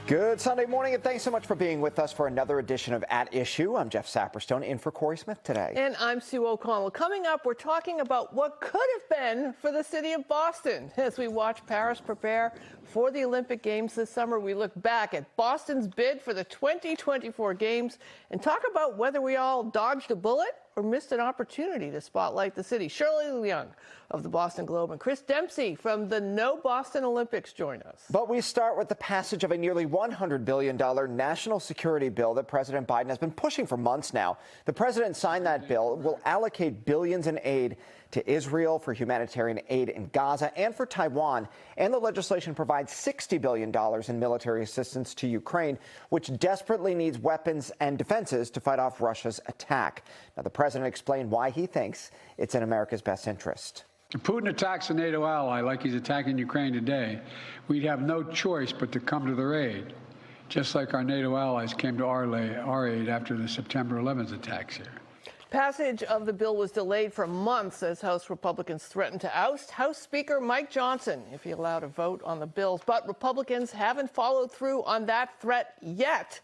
Good Sunday morning, and thanks so much for being with us for another edition of At Issue. I'm Jeff Saperstone, in for Corey Smith today. And I'm Sue O'Connell. Coming up, we're talking about what could have been for the city of Boston. As we watch Paris prepare for the Olympic Games this summer, we look back at Boston's bid for the 2024 Games and talk about whether we all dodged a bullet or missed an opportunity to spotlight the city. Shirley Leung of the Boston Globe and Chris Dempsey from the No Boston Olympics join us. But we start with the passage of a nearly $100 billion national security bill that President Biden has been pushing for months now. The president signed that bill. It will allocate billions in aid to Israel, for humanitarian aid in Gaza, and for Taiwan. And the legislation provides $60 billion in military assistance to Ukraine, which desperately needs weapons and defenses to fight off Russia's attack. Now, the president explained why he thinks it's in America's best interest. If Putin attacks a NATO ally like he's attacking Ukraine today, we'd have no choice but to come to their aid, just like our NATO allies came to our aid after the September 11th attacks here. Passage of the bill was delayed for months as House Republicans threatened to oust House Speaker Mike Johnson if he allowed a vote on the bills. But Republicans haven't followed through on that threat yet.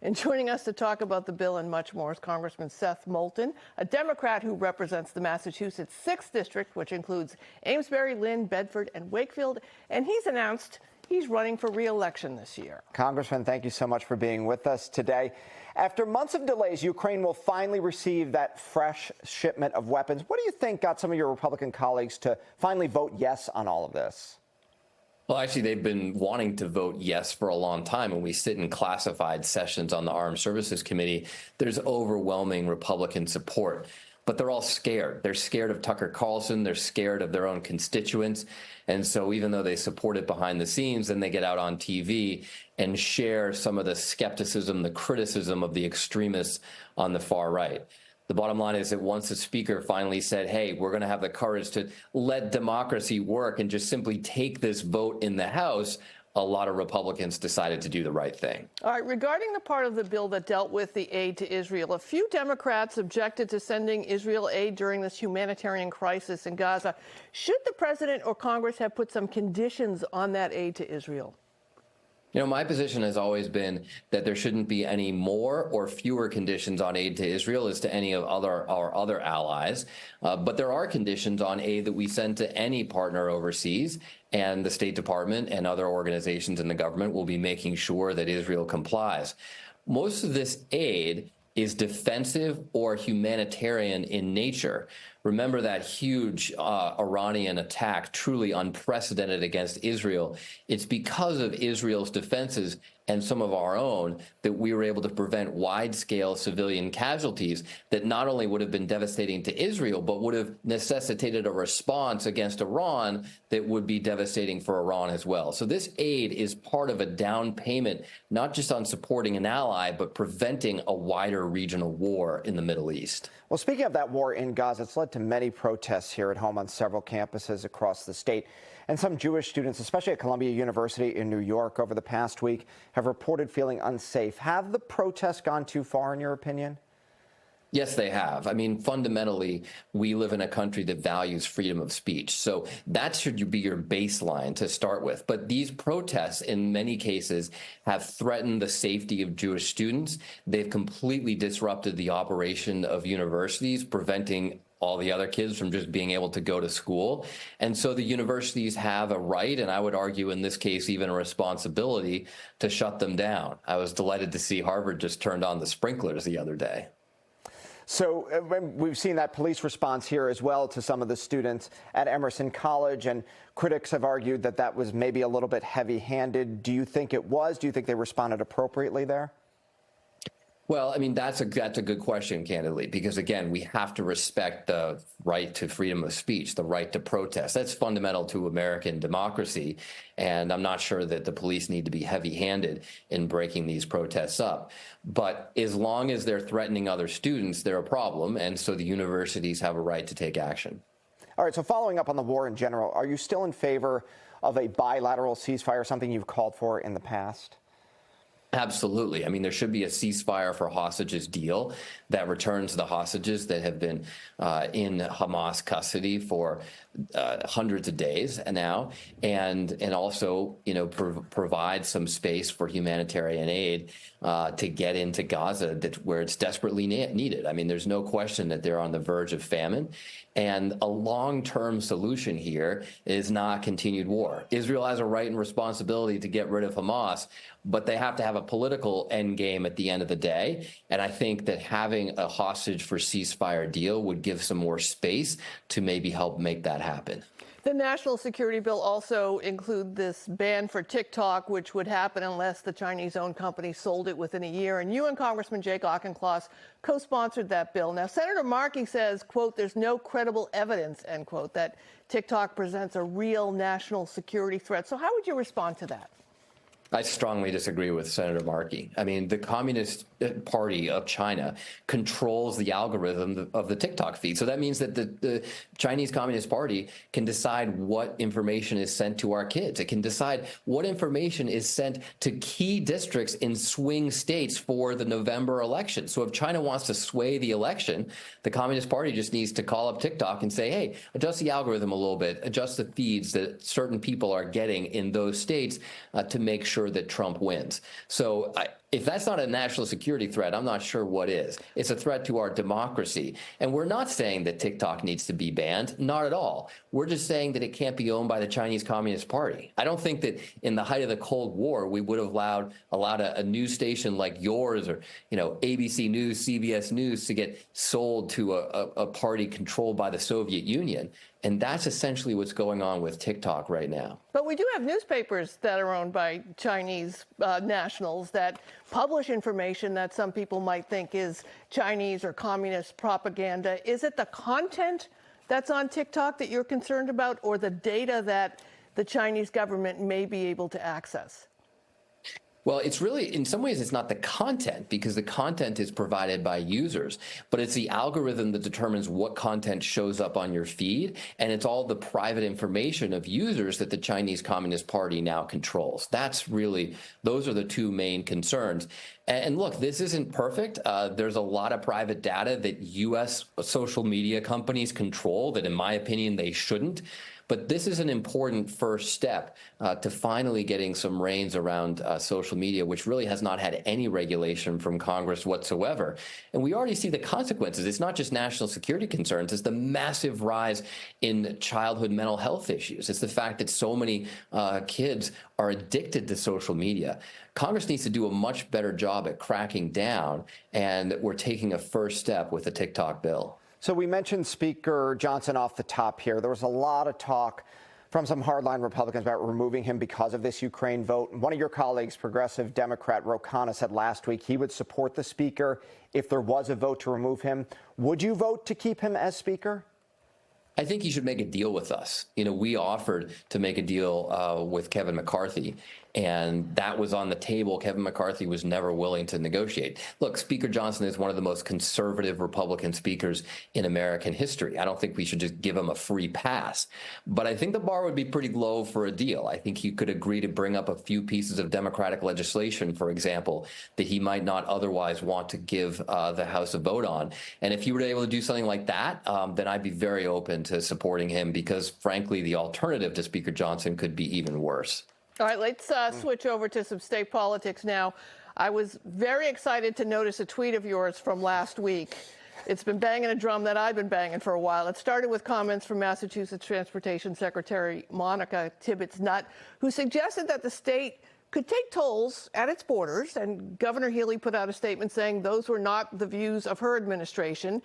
And joining us to talk about the bill and much more is Congressman Seth Moulton, a Democrat who represents the Massachusetts 6th District, which includes Amesbury, Lynn, Bedford, and Wakefield. And he's announced he's running for re-election this year. Congressman, thank you so much for being with us today. After months of delays, Ukraine will finally receive that fresh shipment of weapons. What do you think got some of your Republican colleagues to finally vote yes on all of this? Well, actually, they've been wanting to vote yes for a long time. When we sit in classified sessions on the Armed Services Committee, there's overwhelming Republican support. But they're all scared. They're scared of Tucker Carlson. They're scared of their own constituents. And so even though they support it behind the scenes, then they get out on TV and share some of the skepticism, the criticism of the extremists on the far right. The bottom line is that once the speaker finally said, hey, we're going to have the courage to let democracy work and just simply take this vote in the House, a lot of Republicans decided to do the right thing. All right, regarding the part of the bill that dealt with the aid to Israel, a few Democrats objected to sending Israel aid during this humanitarian crisis in Gaza. Should the president or Congress have put some conditions on that aid to Israel? You know, my position has always been that there shouldn't be any more or fewer conditions on aid to Israel as to any of our other allies. But there are conditions on aid that we send to any partner overseas, and the State Department and other organizations in the government will be making sure that Israel complies. Most of this aid is defensive or humanitarian in nature. Remember that huge Iranian attack, truly unprecedented against Israel. It's because of Israel's defenses and some of our own that we were able to prevent wide-scale civilian casualties that not only would have been devastating to Israel, but would have necessitated a response against Iran that would be devastating for Iran as well. So this aid is part of a down payment, not just on supporting an ally, but preventing a wider regional war in the Middle East. Well, speaking of that war in Gaza, it's led to many protests here at home on several campuses across the state. And some Jewish students, especially at Columbia University in New York over the past week, have reported feeling unsafe. Have the protests gone too far, in your opinion? Yes, they have. I mean, fundamentally, we live in a country that values freedom of speech. So that should be your baseline to start with. But these protests, in many cases, have threatened the safety of Jewish students. They've completely disrupted the operation of universities, preventing all the other kids from just being able to go to school. And so the universities have a right, and I would argue in this case even a responsibility, to shut them down. I was delighted to see Harvard just turned on the sprinklers the other day. So we've seen that police response here as well to some of the students at Emerson College, and critics have argued that that was maybe a little bit heavy-handed. Do you think it was? Do you think they responded appropriately there? Well, I mean, that's a good question, candidly, because, again, we have to respect the right to freedom of speech, the right to protest. That's fundamental to American democracy, and I'm not sure that the police need to be heavy-handed in breaking these protests up. But as long as they're threatening other students, they're a problem, and so the universities have a right to take action. All right, so following up on the war in general, are you still in favor of a bilateral ceasefire, something you've called for in the past? Absolutely. I mean, there should be a ceasefire for hostages deal that returns the hostages that have been in Hamas custody for hundreds of days now, and also provide some space for humanitarian aid to get into Gaza where it's desperately needed. I mean, there's no question that they're on the verge of famine, and a long-term solution here is not continued war. Israel has a right and responsibility to get rid of Hamas, but they have to have a political end game at the end of the day. And I think that having a hostage for ceasefire deal would give some more space to maybe help make that happen. The national security bill also includes this ban for Tik Tok, which would happen unless the Chinese-owned company sold it within a year. And you and Congressman Jake Auchincloss co-sponsored that bill. Now, Senator Markey says, quote, there's no credible evidence, end quote, that Tik Tok presents a real national security threat. So how would you respond to that? I strongly disagree with Senator Markey. I mean, the Communist Party of China controls the algorithm of the TikTok feed. So that means that the Chinese Communist Party can decide what information is sent to our kids. It can decide what information is sent to key districts in swing states for the November election. So if China wants to sway the election, the Communist Party just needs to call up TikTok and say, hey, adjust the algorithm a little bit, adjust the feeds that certain people are getting in those states to make sure that Trump wins. So if that's not a national security threat, I'm not sure what is. It's a threat to our democracy. And we're not saying that TikTok needs to be banned. Not at all. We're just saying that it can't be owned by the Chinese Communist Party. I don't think that in the height of the Cold War, we would have allowed a news station like yours or, ABC News, CBS News to get sold to a party controlled by the Soviet Union. And that's essentially what's going on with TikTok right now. But we do have newspapers that are owned by Chinese nationals that publish information that some people might think is Chinese or communist propaganda. Is it the content that's on TikTok that you're concerned about, or the data that the Chinese government may be able to access? Well, it's really, in some ways, it's not the content, because the content is provided by users, but it's the algorithm that determines what content shows up on your feed, and it's all the private information of users that the Chinese Communist Party now controls. Those are the two main concerns. And look, this isn't perfect. There's a lot of private data that U.S. social media companies control that, in my opinion, they shouldn't. But this is an important first step to finally getting some reins around social media, which really has not had any regulation from Congress whatsoever. And we already see the consequences. It's not just national security concerns. It's the massive rise in childhood mental health issues. It's the fact that so many kids are addicted to social media. Congress needs to do a much better job at cracking down, and we're taking a first step with the TikTok bill. So we mentioned Speaker Johnson off the top here. There was a lot of talk from some hardline Republicans about removing him because of this Ukraine vote. One of your colleagues, progressive Democrat Ro Khanna, said last week he would support the speaker if there was a vote to remove him. Would you vote to keep him as speaker? I think he should make a deal with us. We offered to make a deal with Kevin McCarthy, and that was on the table. Kevin McCarthy was never willing to negotiate. Look, Speaker Johnson is one of the most conservative Republican speakers in American history. I don't think we should just give him a free pass. But I think the bar would be pretty low for a deal. I think he could agree to bring up a few pieces of Democratic legislation, for example, that he might not otherwise want to give the House a vote on. And if he were able to do something like that, then I'd be very open to supporting him, because, frankly, the alternative to Speaker Johnson could be even worse. All right, let's switch over to some state politics now. I was very excited to notice a tweet of yours from last week. It's been banging a drum that I've been banging for a while. It started with comments from Massachusetts Transportation Secretary Monica Tibbetts-Nutt, who suggested that the state could take tolls at its borders, and Governor Healey put out a statement saying those were not the views of her administration.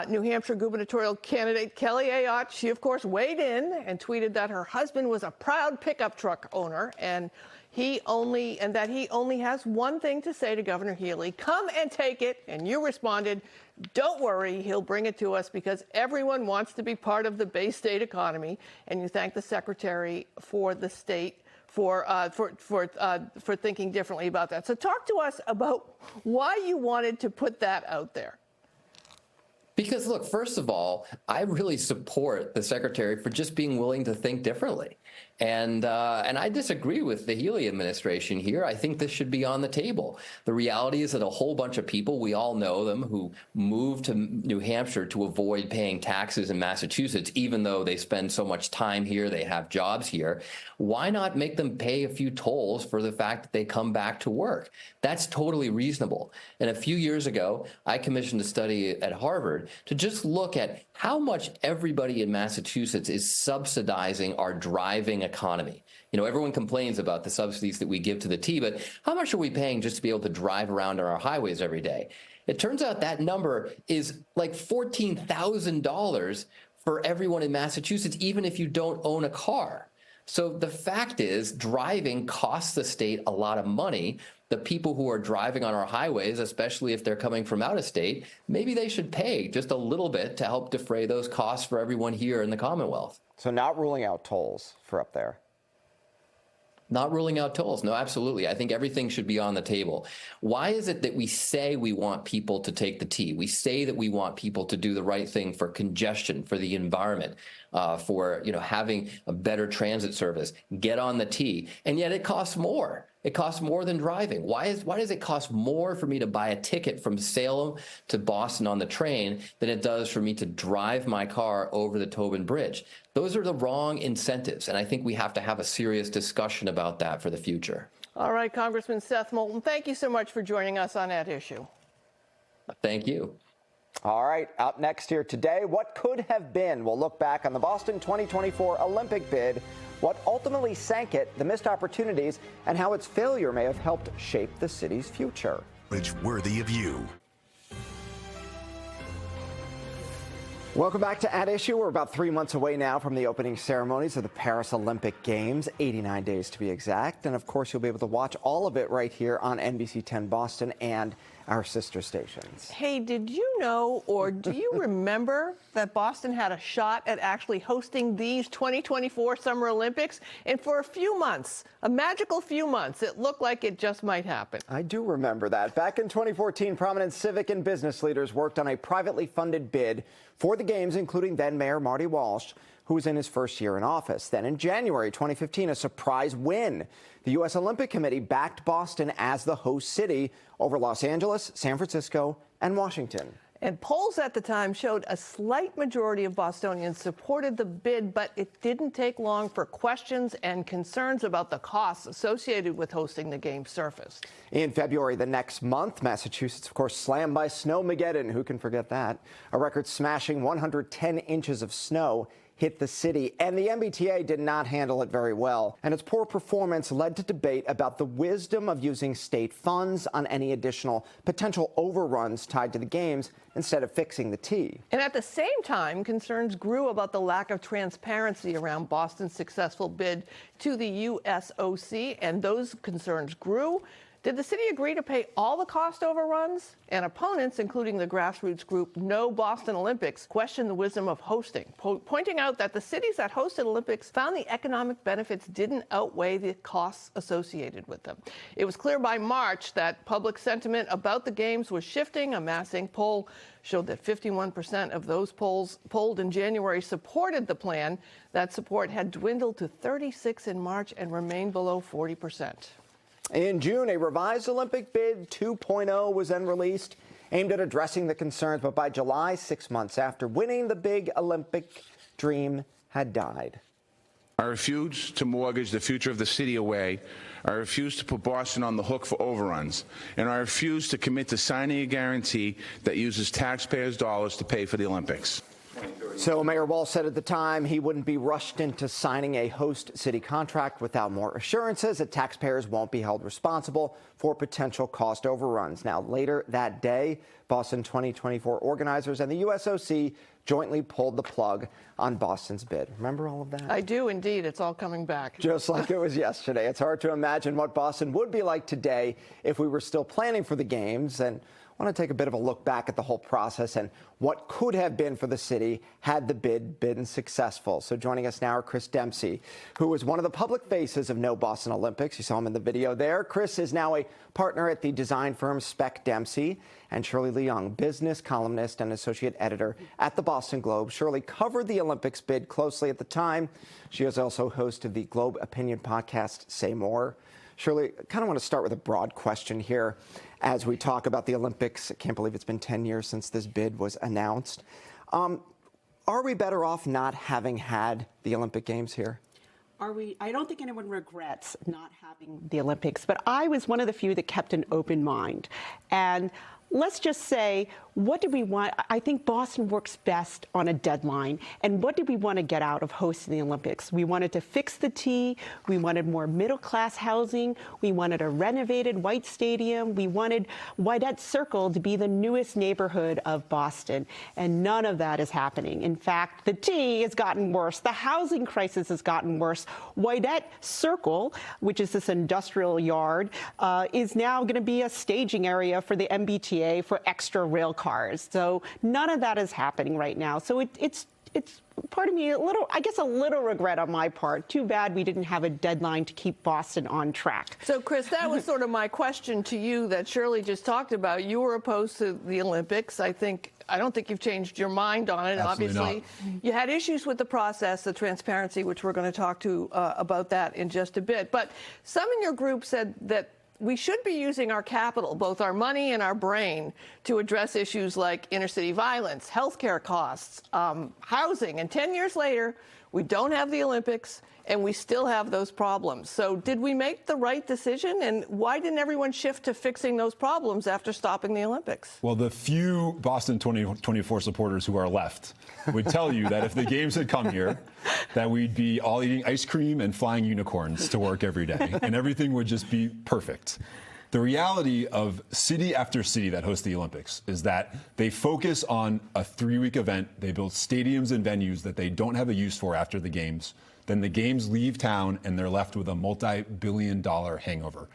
New Hampshire gubernatorial candidate Kelly Ayotte, she of course weighed in and tweeted that her husband was a proud pickup truck owner, and that he only has one thing to say to Governor Healey: come and take it. And you responded, don't worry, he'll bring it to us, because everyone wants to be part of the Bay State economy. And you thanked the secretary for the state for thinking differently about that. So talk to us about why you wanted to put that out there. Because, look, first of all, I really support the secretary for just being willing to think differently. And I disagree with the Healy administration here. I think this should be on the table. The reality is that a whole bunch of people, we all know them, who moved to New Hampshire to avoid paying taxes in Massachusetts, even though they spend so much time here, they have jobs here. Why not make them pay a few tolls for the fact that they come back to work? That's totally reasonable. And a few years ago, I commissioned a study at Harvard to just look at how much everybody in Massachusetts is subsidizing our driving economy. You know, everyone complains about the subsidies that we give to the T, but how much are we paying just to be able to drive around on our highways every day? It turns out that number is like $14,000 for everyone in Massachusetts, even if you don't own a car. So the fact is, driving costs the state a lot of money. The people who are driving on our highways, especially if they're coming from out of state, maybe they should pay just a little bit to help defray those costs for everyone here in the Commonwealth. So not ruling out tolls for up there. Not ruling out tolls. No, absolutely. I think everything should be on the table. Why is it that we say we want people to take the T? We say that we want people to do the right thing for congestion, for the environment, for having a better transit service, get on the T, and yet it costs more. It costs more than driving. Why does it cost more for me to buy a ticket from Salem to Boston on the train than it does for me to drive my car over the Tobin Bridge? Those are the wrong incentives, and I think we have to have a serious discussion about that for the future. All right, Congressman Seth Moulton, thank you so much for joining us on At Issue. Thank you. All right, up next here today, what could have been? We'll look back on the Boston 2024 Olympic bid, what ultimately sank it, the missed opportunities, and how its failure may have helped shape the city's future. It's worthy of you. Welcome back to At Issue. We're about 3 months away now from the opening ceremonies of the Paris Olympic Games, 89 days to be exact. And of course, you'll be able to watch all of it right here on NBC 10 Boston and our sister stations. Hey, did you know, or do you remember that Boston had a shot at actually hosting these 2024 Summer Olympics? And for a few months, a magical few months, it looked like it just might happen. I do remember that. Back in 2014, prominent civic and business leaders worked on a privately funded bid for the Games, including then Mayor Marty Walsh, who was in his first year in office. Then in January 2015, a surprise win. The U.S. Olympic Committee backed Boston as the host city over Los Angeles, San Francisco, and Washington. And polls at the time showed a slight majority of Bostonians supported the bid, but it didn't take long for questions and concerns about the costs associated with hosting the Games surfaced. In February the next month, Massachusetts, of course, slammed by Snowmageddon. Who can forget that? A record-smashing 110 inches of snow hit the city, and the MBTA did not handle it very well. And its poor performance led to debate about the wisdom of using state funds on any additional potential overruns tied to the Games instead of fixing the T. And at the same time, concerns grew about the lack of transparency around Boston's successful bid to the USOC, and those concerns grew. Did the city agree to pay all the cost overruns? And opponents, including the grassroots group No Boston Olympics, questioned the wisdom of hosting, pointing out that the cities that hosted Olympics found the economic benefits didn't outweigh the costs associated with them. It was clear by March that public sentiment about the Games was shifting. A Mass Inc. poll showed that 51% of those polled in January supported the plan. That support had dwindled to 36% in March and remained below 40%. In June, a revised Olympic bid 2.0 was then released, aimed at addressing the concerns. But by July, 6 months after winning, the big Olympic dream had died. I refuse to mortgage the future of the city away. I refuse to put Boston on the hook for overruns. And I refuse to commit to signing a guarantee that uses taxpayers' dollars to pay for the Olympics. So Mayor Walsh said at the time he wouldn't be rushed into signing a host city contract without more assurances that taxpayers won't be held responsible for potential cost overruns. Now, later that day, Boston 2024 organizers and the USOC jointly pulled the plug on Boston's bid. Remember all of that? I do indeed. It's all coming back. Just like it was yesterday. It's hard to imagine what Boston would be like today if we were still planning for the Games. And I want to take a bit of a look back at the whole process and what could have been for the city had the bid been successful. So joining us now are Chris Dempsey, who was one of the public faces of No Boston Olympics. You saw him in the video there. Chris is now a partner at the design firm Spec Dempsey, and Shirley Leung, business columnist and associate editor at the Boston Globe. Shirley covered the Olympics bid closely at the time. She is also host of the Globe Opinion podcast, Say More. Shirley, I kind of want to start with a broad question here as we talk about the Olympics. I can't believe it's been 10 years since this bid was announced. Are we better off not having had the Olympic Games here? I don't think anyone regrets not having the Olympics, but I was one of the few that kept an open mind. And let's just say, what did we want? I think Boston works best on a deadline. And what did we want to get out of hosting the Olympics? We wanted to fix the T. We wanted more middle-class housing. We wanted a renovated White Stadium. We wanted Whitette Circle to be the newest neighborhood of Boston. And none of that is happening. In fact, the T has gotten worse. The housing crisis has gotten worse. Whitette Circle, which is this industrial yard, is now going to be a staging area for the MBTA for extra rail cars. So none of that is happening right now. So it's part of me, I guess a little regret on my part. Too bad we didn't have a deadline to keep Boston on track. So, Chris, that was sort of my question to you that Shirley just talked about. You were opposed to the Olympics. I don't think you've changed your mind on it. Absolutely Obviously, not. You had issues with the process, the transparency, which we're going to talk to about that in just a bit. But some in your group said that we should be using our capital, both our money and our brain, to address issues like inner city violence, healthcare costs, housing. And 10 years later, we don't have the Olympics, and we still have those problems. So did we make the right decision? And why didn't everyone shift to fixing those problems after stopping the Olympics? Well, the few Boston 2024 supporters who are left would tell you that if the games had come here, that we'd be all eating ice cream and flying unicorns to work every day, and everything would just be perfect. The reality of city after city that host the Olympics is that they focus on a 3-week event. They build stadiums and venues that they don't have a use for after the games. Then the games leave town and they're left with a multi-billion-dollar hangover.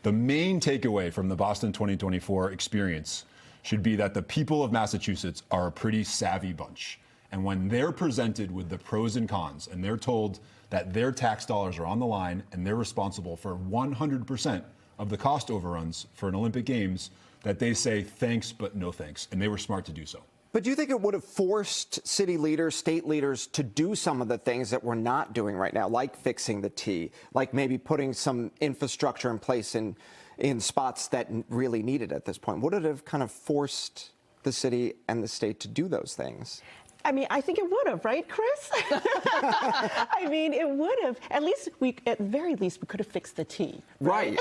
The main takeaway from the Boston 2024 experience should be that the people of Massachusetts are a pretty savvy bunch. And when they're presented with the pros and cons and they're told that their tax dollars are on the line and they're responsible for 100% of the cost overruns for an Olympic Games, that they say thanks but no thanks, and they were smart to do so. But do you think it would have forced city leaders, state leaders to do some of the things that we're not doing right now, like fixing the T, like maybe putting some infrastructure in place in spots that really need it at this point? Would it have kind of forced the city and the state to do those things? I mean, I think it would have, right, Chris? I mean, it would have. At the very least, we could have fixed the T. Right.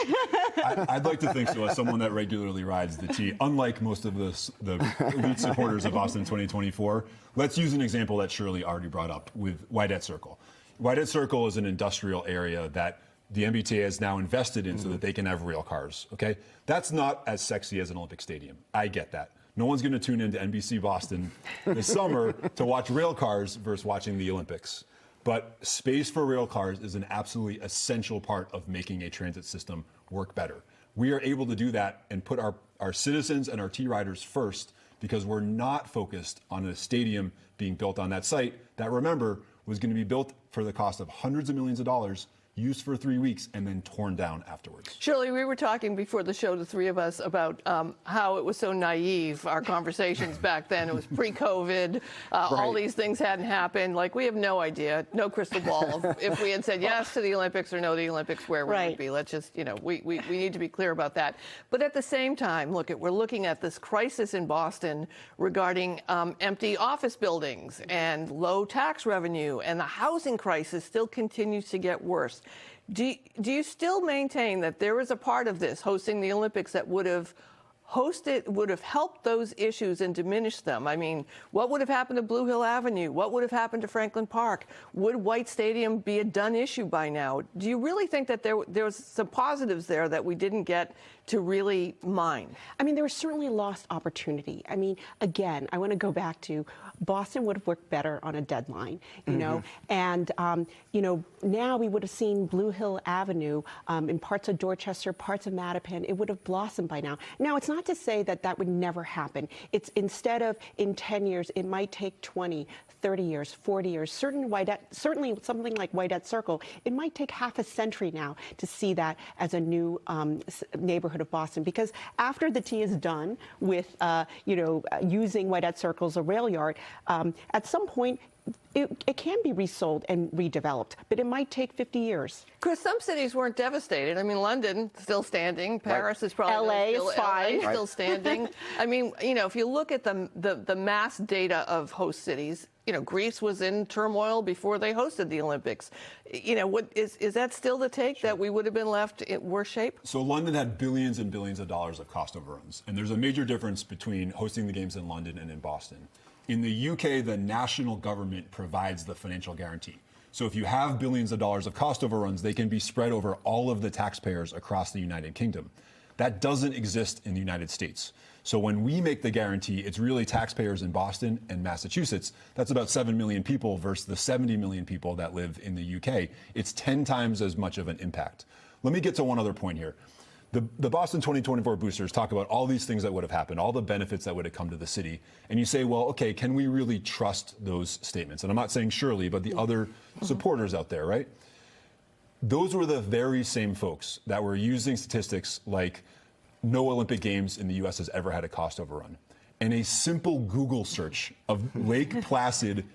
I'd like to think so, as someone that regularly rides the T. Unlike most of the elite supporters of Boston 2024, let's use an example that Shirley already brought up with Whitette Circle. Whitette Circle is an industrial area that the MBTA has now invested in so that they can have rail cars, okay? That's not as sexy as an Olympic stadium. I get that. No one's going to tune into NBC Boston this summer to watch rail cars versus watching the Olympics. But space for rail cars is an absolutely essential part of making a transit system work better. We are able to do that and put our citizens and our T-riders first because we're not focused on a stadium being built on that site that, remember, was going to be built for the cost of hundreds of millions of dollars, used for 3 weeks, and then torn down afterwards. Shirley, we were talking before the show, the three of us, about how it was so naive, our conversations back then. It was pre-COVID. All these things hadn't happened. Like, we have no idea, no crystal ball of if we had said yes to the Olympics or no to the Olympics, where we would be. Let's just, we need to be clear about that. But at the same time, we're looking at this crisis in Boston regarding empty office buildings and low tax revenue, and the housing crisis still continues to get worse. Do you still maintain that there is a part of this, hosting the Olympics, that would have helped those issues and diminished them? I mean, what would have happened to Blue Hill Avenue? What would have happened to Franklin Park? Would White Stadium be a done issue by now? Do you really think that there was some positives there that we didn't get to really mine? I mean, there was certainly a lost opportunity. I mean, again, I want to go back to Boston would have worked better on a deadline, you know, and, now we would have seen Blue Hill Avenue in parts of Dorchester, parts of Mattapan. It would have blossomed by now. Now, it's not not to say that that would never happen. It's instead of in 10 years, it might take 20, 30 years, 40 years. Certainly something like Whitehead Circle, it might take half a century now to see that as a new neighborhood of Boston. Because after the T is done with, using Whitehead Circle as a rail yard, at some point, it can be resold and redeveloped, but it might take 50 years. Chris, some cities weren't devastated. I mean, London still standing. Paris is probably LA is fine. LA still standing. I mean, if you look at the mass data of host cities, Greece was in turmoil before they hosted the Olympics. What is that still the take, that we would have been left in worse shape? So London had billions and billions of dollars of cost overruns, and there's a major difference between hosting the games in London and in Boston. In the UK, the national government provides the financial guarantee. So if you have billions of dollars of cost overruns, they can be spread over all of the taxpayers across the United Kingdom. That doesn't exist in the United States. So when we make the guarantee, it's really taxpayers in Boston and Massachusetts. That's about 7 million people versus the 70 million people that live in the UK. It's 10 times as much of an impact. Let me get to one other point here. The Boston 2024 boosters talk about all these things that would have happened, all the benefits that would have come to the city. And you say, well, okay, can we really trust those statements? And I'm not saying Shirley, but the other supporters out there, right? Those were the very same folks that were using statistics like no Olympic Games in the U.S. has ever had a cost overrun. And a simple Google search of Lake Placid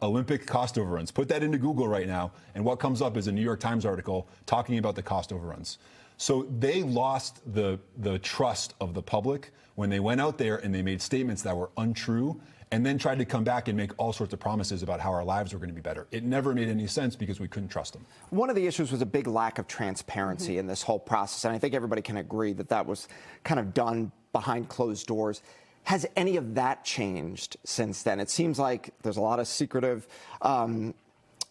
Olympic cost overruns, put that into Google right now, and what comes up is a New York Times article talking about the cost overruns. So they lost the trust of the public when they went out there and they made statements that were untrue and then tried to come back and make all sorts of promises about how our lives were going to be better. It never made any sense because we couldn't trust them. One of the issues was a big lack of transparency in this whole process, and I think everybody can agree that that was kind of done behind closed doors. Has any of that changed since then? It seems like there's a lot of secretive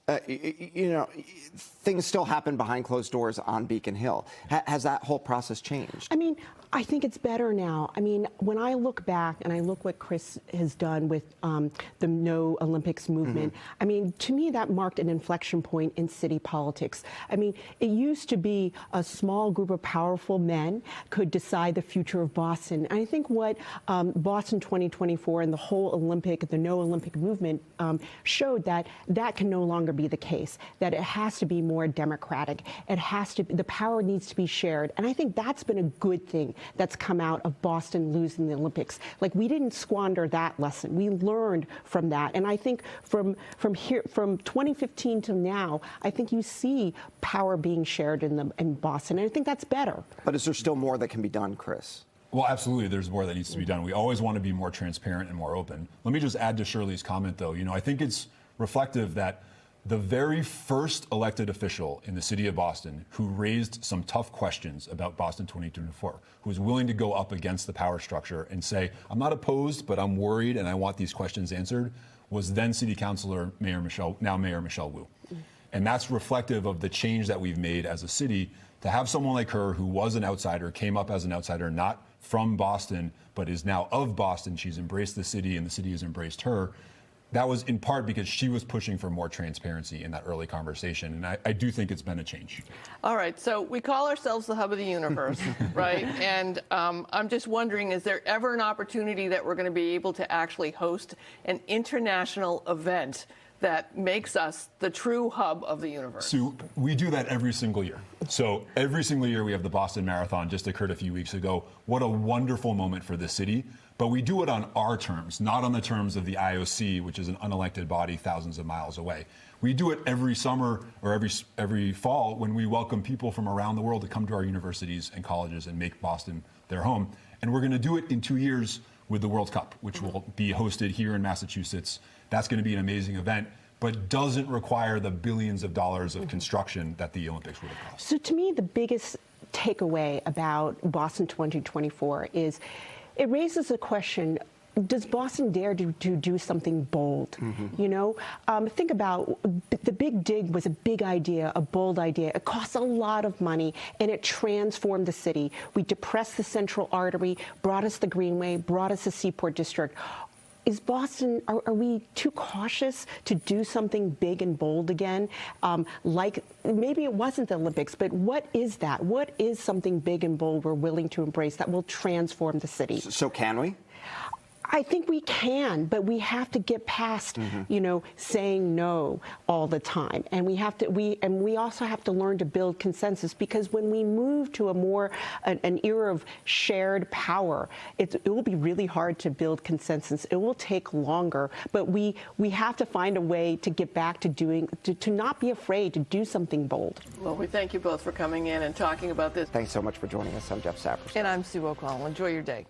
things still happen behind closed doors on Beacon Hill. Has that whole process changed? I mean, I think it's better now. I mean, when I look back and I look what Chris has done with the No Olympics movement, I mean, to me, that marked an inflection point in city politics. I mean, it used to be a small group of powerful men could decide the future of Boston. And I think what Boston 2024 and the whole the No Olympic movement showed that can no longer be the case, that it has to be more democratic. The power needs to be shared. And I think that's been a good thing that's come out of Boston losing the Olympics. Like, we didn't squander that lesson. We learned from that. And I think from 2015 to now, I think you see power being shared in Boston. And I think that's better. But is there still more that can be done, Chris? Well, absolutely, there's more that needs to be done. We always want to be more transparent and more open. Let me just add to Shirley's comment, though. I think it's reflective that the very first elected official in the city of Boston who raised some tough questions about Boston 2024, who was willing to go up against the power structure and say, I'm not opposed, but I'm worried and I want these questions answered, was then City Councilor Mayor Michelle Wu. And that's reflective of the change that we've made as a city to have someone like her who was an outsider, came up as an outsider, not from Boston, but is now of Boston. She's embraced the city and the city has embraced her. That was in part because she was pushing for more transparency in that early conversation. And I do think it's been a change. All right. So we call ourselves the hub of the universe, right? And I'm just wondering, is there ever an opportunity that we're going to be able to actually host an international event that makes us the true hub of the universe? So we do that every single year. So every single year we have the Boston Marathon, just occurred a few weeks ago. What a wonderful moment for the city. But we do it on our terms, not on the terms of the IOC, which is an unelected body thousands of miles away. We do it every summer or every fall when we welcome people from around the world to come to our universities and colleges and make Boston their home. And we're going to do it in 2 years with the World Cup, which will be hosted here in Massachusetts. That's going to be an amazing event, but doesn't require the billions of dollars of construction that the Olympics would have cost. So to me, the biggest takeaway about Boston 2024 is it raises a question: does Boston dare to do something bold? Think about the Big Dig was a big idea, a bold idea. It cost a lot of money, and it transformed the city. We depressed the Central Artery, brought us the Greenway, brought us the Seaport District. is Boston, are we too cautious to do something big and bold again? Like, maybe it wasn't the Olympics, but what is that? What is something big and bold we're willing to embrace that will transform the city? So can we? I think we can, but we have to get past, you know, saying no all the time, and we also have to learn to build consensus, because when we move to an era of shared power, it will be really hard to build consensus. It will take longer, but we have to find a way to get back to to not be afraid to do something bold. Well, we thank you both for coming in and talking about this. Thanks so much for joining us. I'm Jeff Sappers. And I'm Sue O'Connell. Enjoy your day.